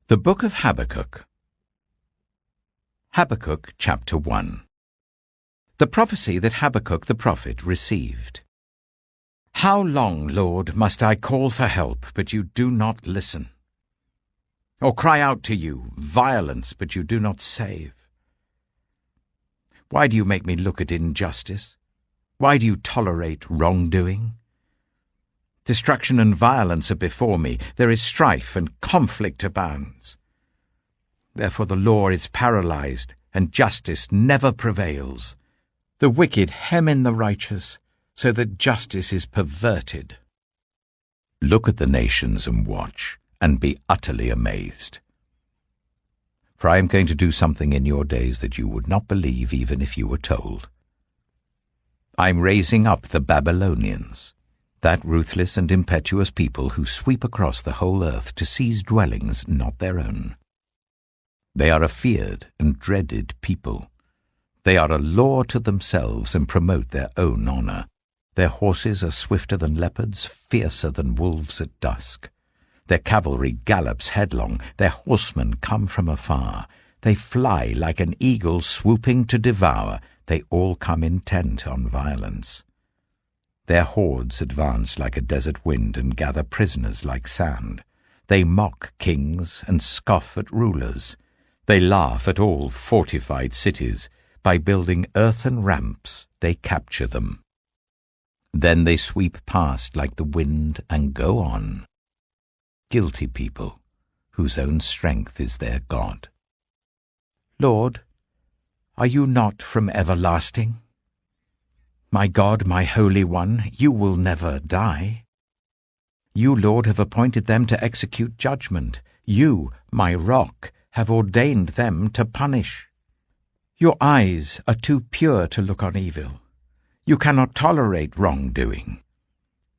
The Book of Habakkuk. Habakkuk chapter 1. The prophecy that Habakkuk the prophet received. How long, Lord, must I call for help, but you do not listen? Or cry out to you, violence, but you do not save? Why do you make me look at injustice? Why do you tolerate wrongdoing? Destruction and violence are before me. There is strife and conflict abounds. Therefore the law is paralyzed, and justice never prevails. The wicked hem in the righteous, so that justice is perverted. Look at the nations and watch, and be utterly amazed. For I am going to do something in your days that you would not believe even if you were told. I am raising up the Babylonians, that ruthless and impetuous people who sweep across the whole earth to seize dwellings not their own. They are a feared and dreaded people. They are a law to themselves and promote their own honor. Their horses are swifter than leopards, fiercer than wolves at dusk. Their cavalry gallops headlong, their horsemen come from afar. They fly like an eagle swooping to devour. They all come intent on violence. Their hordes advance like a desert wind and gather prisoners like sand. They mock kings and scoff at rulers. They laugh at all fortified cities. By building earthen ramps, they capture them. Then they sweep past like the wind and go on. Guilty people, whose own strength is their God. Lord, are you not from everlasting? My God, my Holy One, you will never die. You, Lord, have appointed them to execute judgment. You, my rock, have ordained them to punish. Your eyes are too pure to look on evil. You cannot tolerate wrongdoing.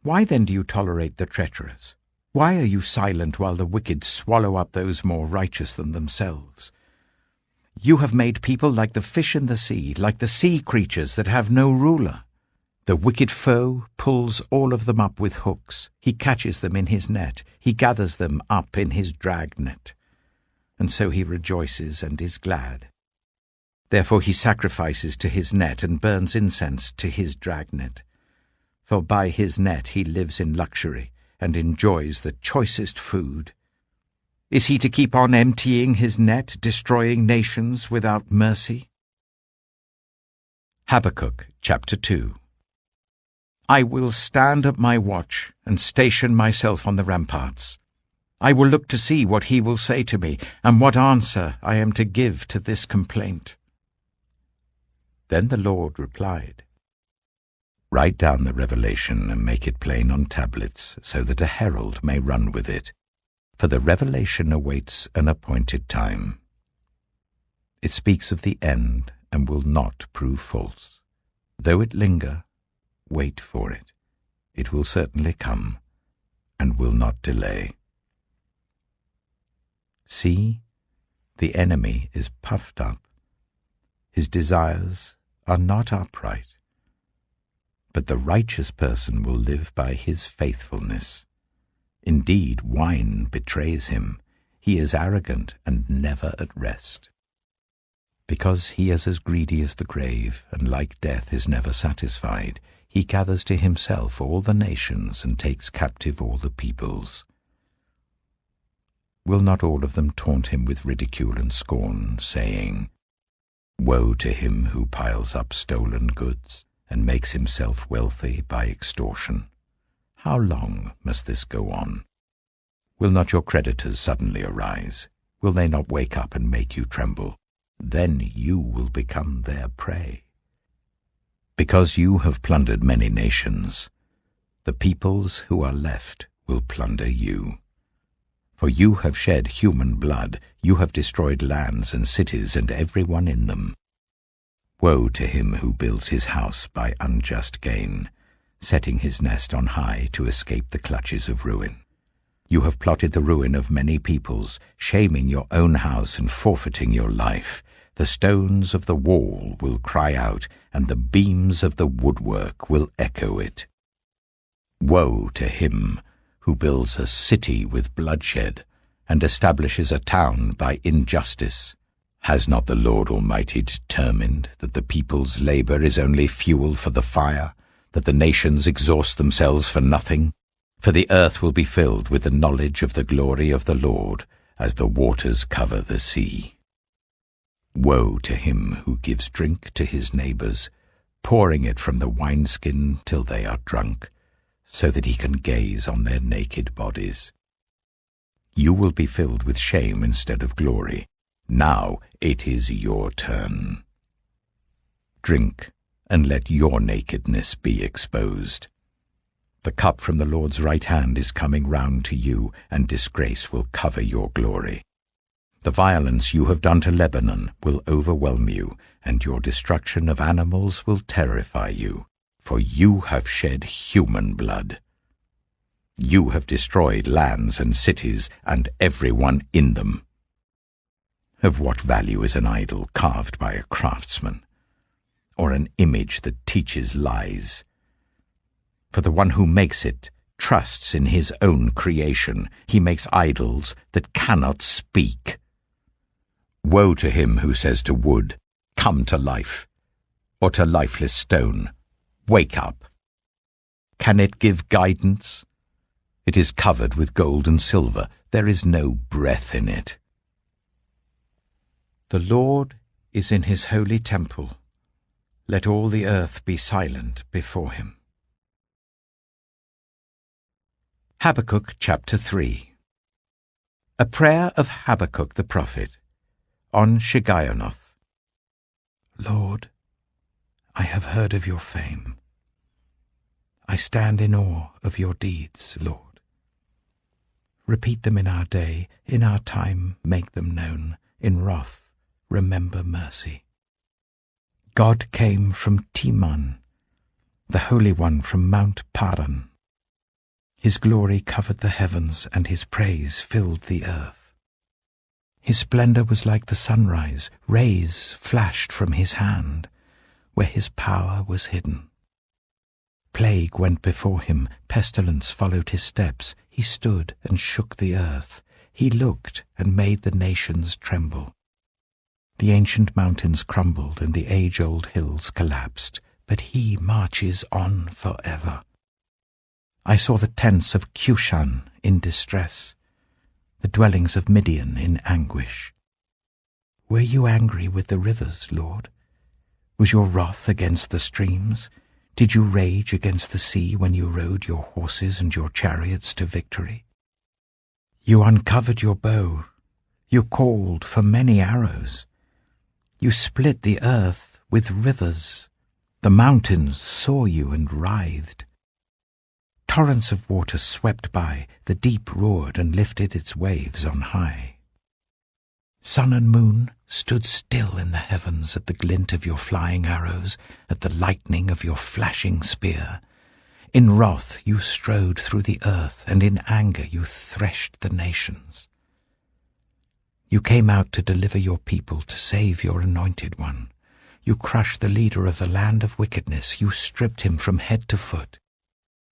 Why then do you tolerate the treacherous? Why are you silent while the wicked swallow up those more righteous than themselves? You have made people like the fish in the sea, like the sea creatures that have no ruler. The wicked foe pulls all of them up with hooks. He catches them in his net. He gathers them up in his dragnet. And so he rejoices and is glad. Therefore he sacrifices to his net and burns incense to his dragnet. For by his net he lives in luxury and enjoys the choicest food. Is he to keep on emptying his net, destroying nations without mercy? Habakkuk chapter 2. I will stand at my watch and station myself on the ramparts. I will look to see what he will say to me, and what answer I am to give to this complaint. Then the Lord replied, Write down the revelation and make it plain on tablets, so that a herald may run with it. For the revelation awaits an appointed time. It speaks of the end and will not prove false. Though it linger, wait for it. It will certainly come and will not delay. See, the enemy is puffed up. His desires are not upright. But the righteous person will live by his faithfulness. Indeed, wine betrays him. He is arrogant and never at rest. Because he is as greedy as the grave, and like death is never satisfied, he gathers to himself all the nations and takes captive all the peoples. Will not all of them taunt him with ridicule and scorn, saying, Woe to him who piles up stolen goods and makes himself wealthy by extortion? How long must this go on? Will not your creditors suddenly arise? Will they not wake up and make you tremble? Then you will become their prey. Because you have plundered many nations, the peoples who are left will plunder you. For you have shed human blood, you have destroyed lands and cities and everyone in them. Woe to him who builds his house by unjust gain, setting his nest on high to escape the clutches of ruin. You have plotted the ruin of many peoples, shaming your own house and forfeiting your life. The stones of the wall will cry out, and the beams of the woodwork will echo it. Woe to him who builds a city with bloodshed, and establishes a town by injustice. Has not the Lord Almighty determined that the people's labor is only fuel for the fire, that the nations exhaust themselves for nothing? For the earth will be filled with the knowledge of the glory of the Lord, as the waters cover the sea. Woe to him who gives drink to his neighbors, pouring it from the wineskin till they are drunk, so that he can gaze on their naked bodies. You will be filled with shame instead of glory. Now it is your turn. Drink, and let your nakedness be exposed. The cup from the Lord's right hand is coming round to you, and disgrace will cover your glory. The violence you have done to Lebanon will overwhelm you, and your destruction of animals will terrify you, for you have shed human blood. You have destroyed lands and cities, and everyone in them. Of what value is an idol carved by a craftsman, or an image that teaches lies? For the one who makes it trusts in his own creation. He makes idols that cannot speak. Woe to him who says to wood, "Come to life," or to lifeless stone, "Wake up." Can it give guidance? It is covered with gold and silver. There is no breath in it. The Lord is in his holy temple. Let all the earth be silent before him. Habakkuk chapter 3. A prayer of Habakkuk the prophet on Shigionoth. Lord, I have heard of your fame. I stand in awe of your deeds, Lord. Repeat them in our day, in our time make them known, in wrath remember mercy. God came from Teman, the Holy One from Mount Paran. His glory covered the heavens, and his praise filled the earth. His splendor was like the sunrise, rays flashed from his hand, where his power was hidden. Plague went before him, pestilence followed his steps. He stood and shook the earth. He looked and made the nations tremble. The ancient mountains crumbled and the age-old hills collapsed, but he marches on forever. I saw the tents of Cushan in distress, the dwellings of Midian in anguish. Were you angry with the rivers, Lord? Was your wrath against the streams? Did you rage against the sea when you rode your horses and your chariots to victory? You uncovered your bow. You called for many arrows. You split the earth with rivers. The mountains saw you and writhed. Torrents of water swept by. The deep roared and lifted its waves on high. Sun and moon stood still in the heavens at the glint of your flying arrows, at the lightning of your flashing spear. In wrath you strode through the earth, and in anger you threshed the nations. You came out to deliver your people, to save your anointed one. You crushed the leader of the land of wickedness. You stripped him from head to foot.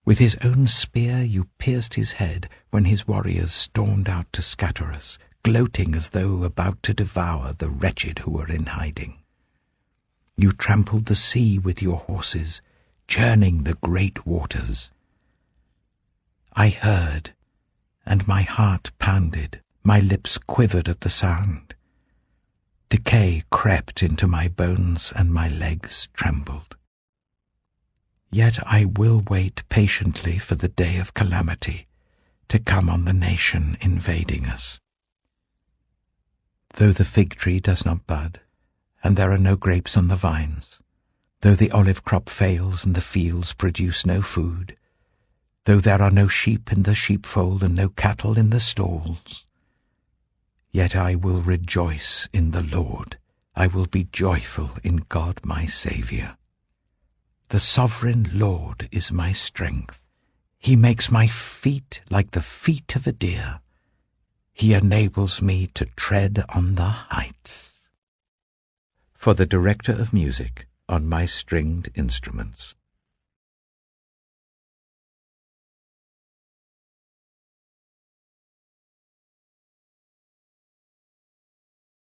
With his own spear you pierced his head when his warriors stormed out to scatter us, gloating as though about to devour the wretched who were in hiding. You trampled the sea with your horses, churning the great waters. I heard, and my heart pounded, my lips quivered at the sound. Decay crept into my bones, and my legs trembled. Yet I will wait patiently for the day of calamity to come on the nation invading us. Though the fig tree does not bud, and there are no grapes on the vines, though the olive crop fails and the fields produce no food, though there are no sheep in the sheepfold and no cattle in the stalls, yet I will rejoice in the Lord. I will be joyful in God my Saviour. The sovereign Lord is my strength. He makes my feet like the feet of a deer. He enables me to tread on the heights. For the director of music on my stringed instruments.